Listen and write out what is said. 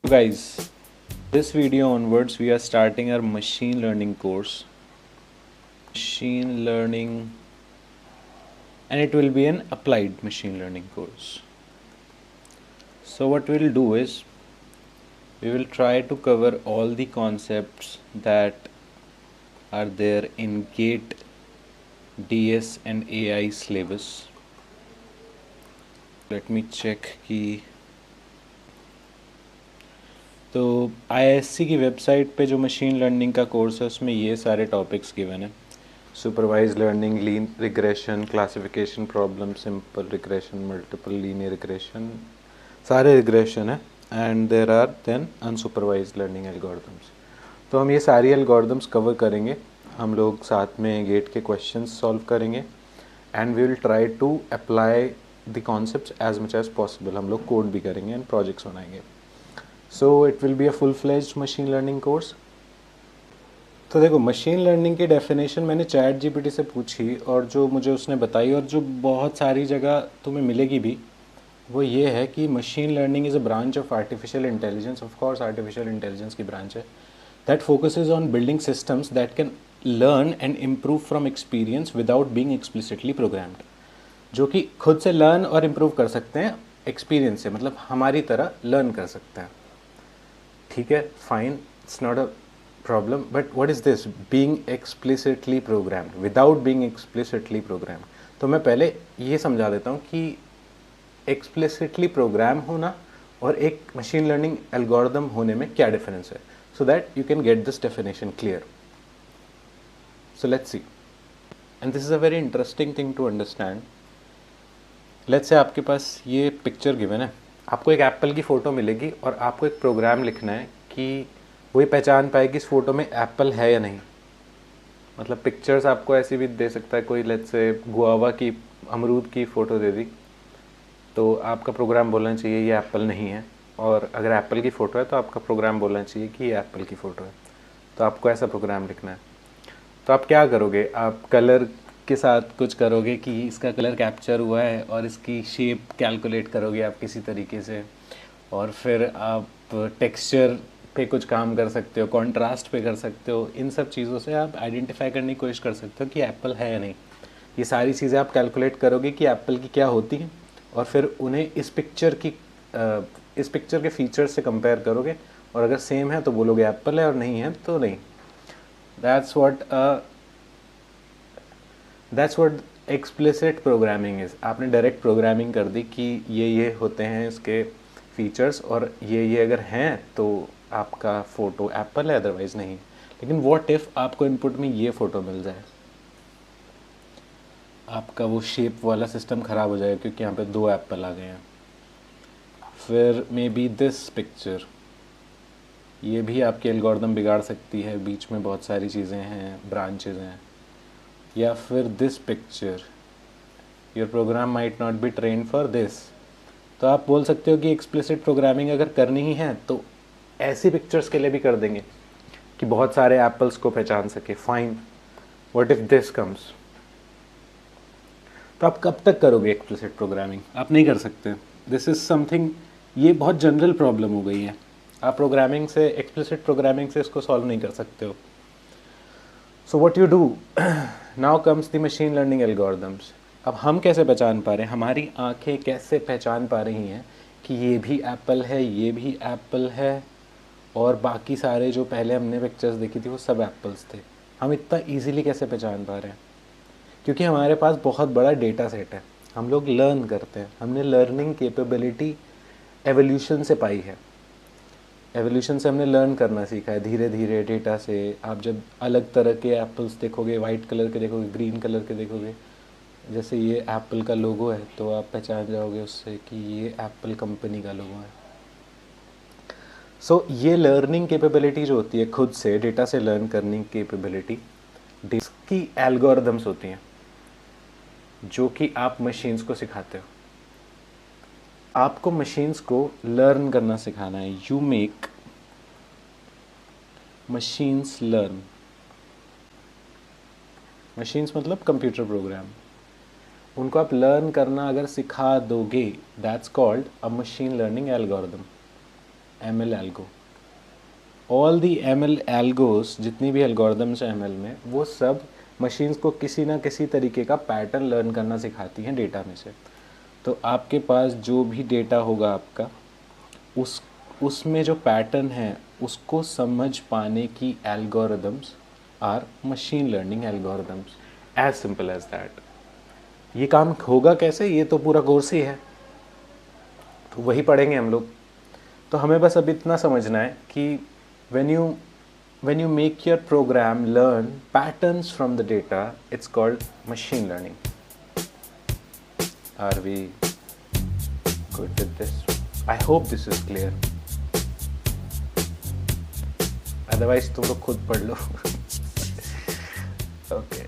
Guys, this video onwards we are starting our machine learning course. Machine learning, and it will be an applied machine learning course. So what we'll do is we will try to cover all the concepts that are there in GATE, DS and AI syllabus. Let me check कि तो IISc की website पे जो machine learning का course है उसमें ये सारे टॉपिक्स गिवन है. Supervised learning, linear regression, classification problem, simple regression, multiple linear regression, सारे रिग्रेशन है. And there are then unsupervised learning algorithms. तो हम ये सारी एल्गोरिदम्स कवर करेंगे. हम लोग साथ में गेट के क्वेश्चंस सॉल्व करेंगे and we will try to apply the concepts as much as possible. हम लोग कोड भी करेंगे एंड प्रोजेक्ट्स बनाएंगे. So it will be a full fledged machine learning course. तो देखो, मशीन लर्निंग की डेफिनेशन मैंने चैट जीपीटी से पूछी और जो मुझे उसने बताई और जो बहुत सारी जगह तुम्हें मिलेगी भी, वो ये है कि machine learning is a branch of artificial intelligence. Of course artificial intelligence की ब्रांच है that focuses on building systems that can learn and improve from experience without being explicitly programmed. जो कि खुद से लर्न और इम्प्रूव कर सकते हैं एक्सपीरियंस से, मतलब हमारी तरह लर्न कर सकते हैं. ठीक है, fine, it's not a problem. But what is this being explicitly programmed, without being explicitly programmed? तो मैं पहले ये समझा देता हूँ कि एक्सप्लिसिटली प्रोग्राम होना और एक मशीन लर्निंग एल्गोरिदम होने में क्या डिफरेंस है, so that you can get this definition clear. So let's see, and this is a very interesting thing to understand. Let's say आपके पास ये पिक्चर गिवन है. आपको एक एप्पल की फ़ोटो मिलेगी और आपको एक प्रोग्राम लिखना है कि वो ये पहचान पाए कि इस फ़ोटो में एप्पल है या नहीं. मतलब पिक्चर्स आपको ऐसी भी दे सकता है, कोई लेट्स से गुआवा की, अमरूद की फ़ोटो दे दी, तो आपका प्रोग्राम बोलना चाहिए ये एप्पल नहीं है. और अगर एप्पल की फ़ोटो है तो आपका प्रोग्राम बोलना चाहिए कि ये एप्पल की फ़ोटो है. तो आपको ऐसा प्रोग्राम लिखना है. तो आप क्या करोगे, आप कलर के साथ कुछ करोगे कि इसका कलर कैप्चर हुआ है और इसकी शेप कैलकुलेट करोगे आप किसी तरीके से. और फिर आप टेक्सचर पे कुछ काम कर सकते हो, कॉन्ट्रास्ट पे कर सकते हो. इन सब चीज़ों से आप आइडेंटिफाई करने की कोशिश कर सकते हो कि एप्पल है या नहीं. ये सारी चीज़ें आप कैलकुलेट करोगे कि एप्पल की क्या होती हैं और फिर उन्हें इस पिक्चर के फीचर्स से कंपेयर करोगे और अगर सेम है तो बोलोगे एप्पल है और नहीं है तो नहीं. That's what explicit programming is. आपने डायरेक्ट प्रोग्रामिंग कर दी कि ये होते हैं इसके फीचर्स और ये अगर हैं तो आपका फ़ोटो एप्पल है, अदरवाइज़ नहीं. लेकिन व्हाट इफ़ आपको इनपुट में ये फ़ोटो मिल जाए, आपका वो शेप वाला सिस्टम ख़राब हो जाएगा क्योंकि यहाँ पे 2 एप्पल आ गए हैं. फिर मे बी दिस पिक्चर, ये भी आपके एल्गोरिदम बिगाड़ सकती है. बीच में बहुत सारी चीज़ें हैं, ब्रांचेज हैं. या फिर this picture, your program might not be train for this. तो आप बोल सकते हो कि एक्सप्लिसिट प्रोग्रामिंग अगर करनी ही है तो ऐसी पिक्चर्स के लिए भी कर देंगे कि बहुत सारे एप्पल्स को पहचान सके. Fine, what if this comes? तो आप कब तक करोगे एक्सप्लिसिट प्रोग्रामिंग? आप नहीं कर सकते. दिस इज़ समथिंग, ये बहुत जनरल प्रॉब्लम हो गई है. आप प्रोग्रामिंग से, एक्सप्लिसिट प्रोग्रामिंग से इसको सॉल्व नहीं कर सकते हो. So what you do, now comes the machine learning algorithms. अब हम कैसे पहचान पा रहे हैं, हमारी आंखें कैसे पहचान पा रही हैं कि ये भी एप्पल है, ये भी एप्पल है और बाकी सारे जो पहले हमने पिक्चर्स देखी थी वो सब एप्पल्स थे. हम इतना इजीली कैसे पहचान पा रहे हैं? क्योंकि हमारे पास बहुत बड़ा डेटा सेट है. हम लोग लर्न करते हैं. हमने लर्निंग कैपेबिलिटी एवोल्यूशन से पाई है. एवोल्यूशन से हमने लर्न करना सीखा है धीरे धीरे डेटा से. आप जब अलग तरह के एप्पल्स देखोगे, वाइट कलर के देखोगे, ग्रीन कलर के देखोगे, जैसे ये एप्पल का लोगो है तो आप पहचान जाओगे उससे कि ये एप्पल कंपनी का लोगो है. सो ये लर्निंग कैपेबिलिटी जो होती है, खुद से डेटा से लर्न करने की कैपेबिलिटी, इसकी एल्गोरिदम्स होती हैं जो कि आप मशीन्स को सिखाते हो. आपको मशीन्स को लर्न करना सिखाना है. You make machines learn. Machines मतलब कंप्यूटर प्रोग्राम. उनको आप लर्न करना अगर सिखा दोगे, that's called a machine learning algorithm. ML algo. All the ML algos, जितनी भी एल्गोरिदम्स हैं ML में, वो सब मशीन्स को किसी ना किसी तरीके का पैटर्न लर्न करना सिखाती हैं डेटा में से। तो आपके पास जो भी डेटा होगा आपका, उसमें जो पैटर्न है उसको समझ पाने की algorithms are machine learning algorithms, as simple as that. ये काम होगा कैसे, ये तो पूरा कोर्स ही है, तो वही पढ़ेंगे हम लोग। तो हमें बस अब इतना समझना है कि when you make your program learn patterns from the data, it's called machine learning. Are we good with this? I hope this is clear. Otherwise तुम लोग खुद पढ़ लो. Okay.